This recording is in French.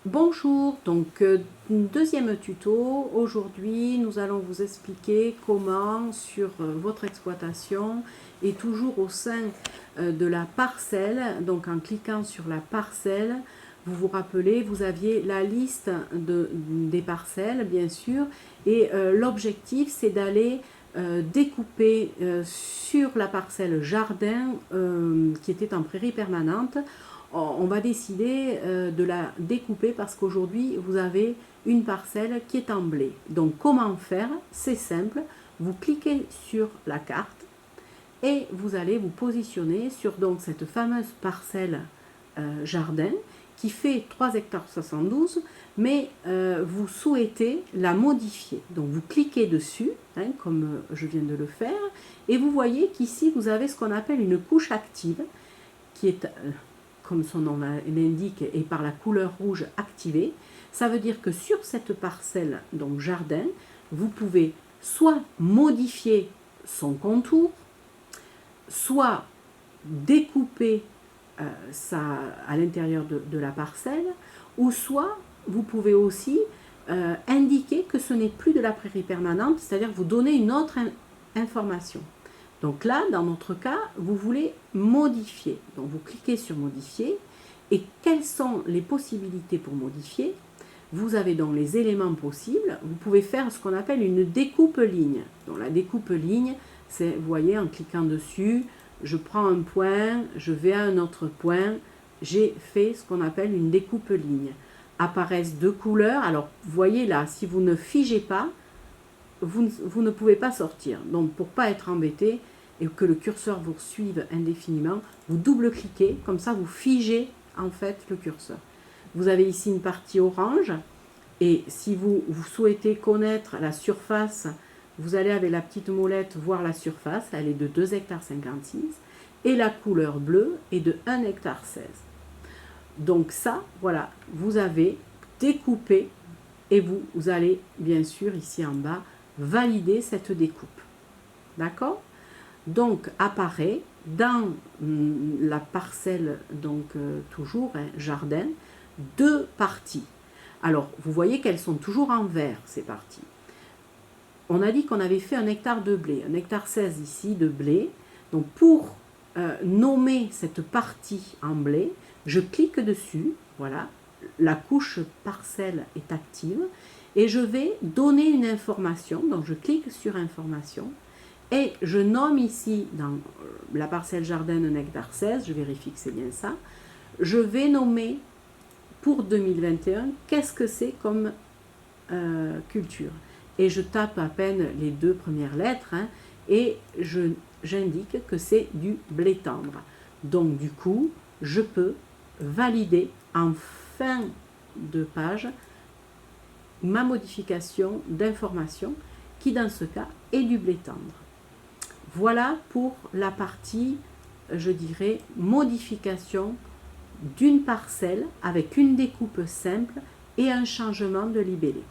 Bonjour, donc deuxième tuto. Aujourd'hui, nous allons vous expliquer comment sur votre exploitation et toujours au sein de la parcelle, donc en cliquant sur la parcelle, vous vous rappelez, vous aviez la liste des parcelles, bien sûr, et l'objectif, c'est d'aller découper sur la parcelle jardin qui était en prairie permanente. On va décider de la découper parce qu'aujourd'hui vous avez une parcelle qui est en blé. Donc comment faire? C'est simple, vous cliquez sur la carte et vous allez vous positionner sur donc cette fameuse parcelle jardin qui fait 3 hectares 72, mais vous souhaitez la modifier. Donc vous cliquez dessus, hein, comme je viens de le faire, et vous voyez qu'ici vous avez ce qu'on appelle une couche active qui est comme son nom l'indique, et par la couleur rouge activée. Ça veut dire que sur cette parcelle, donc jardin, vous pouvez soit modifier son contour, soit découper à l'intérieur de la parcelle, ou soit vous pouvez aussi indiquer que ce n'est plus de la prairie permanente, c'est-à-dire vous donner une autre information. Donc là, dans notre cas, vous voulez modifier. Donc vous cliquez sur modifier. Et quelles sont les possibilités pour modifier? Vous avez donc les éléments possibles. Vous pouvez faire ce qu'on appelle une découpe ligne. Donc la découpe ligne, c'est, vous voyez, en cliquant dessus, je prends un point, je vais à un autre point. J'ai fait ce qu'on appelle une découpe ligne. Apparaissent deux couleurs. Alors, vous voyez là, si vous ne figez pas, vous ne pouvez pas sortir. Donc, pour ne pas être embêté et que le curseur vous suive indéfiniment, vous double-cliquez, comme ça vous figez en fait le curseur. Vous avez ici une partie orange, et si vous souhaitez connaître la surface, vous allez avec la petite molette voir la surface, elle est de 2,56 hectares, et la couleur bleue est de 1,16 hectare. Donc ça, voilà, vous avez découpé, et vous allez bien sûr ici en bas valider cette découpe. D'accord? Donc apparaît dans la parcelle, donc toujours hein, jardin, deux parties. Alors vous voyez qu'elles sont toujours en vert, ces parties. On a dit qu'on avait fait 1 hectare de blé, 1,16 hectare ici de blé. Donc pour nommer cette partie en blé, je clique dessus, voilà, la couche parcelle est active, et je vais donner une information. Donc je clique sur information et je nomme ici dans la parcelle jardin 1,16 hectare, je vérifie que c'est bien ça. Je vais nommer pour 2021 qu'est-ce que c'est comme culture. Et je tape à peine les deux premières lettres hein, et j'indique que c'est du blé tendre. Donc du coup, je peux valider en fin de page ma modification d'information qui dans ce cas est du blé tendre. Voilà pour la partie, je dirais, modification d'une parcelle avec une découpe simple et un changement de libellé.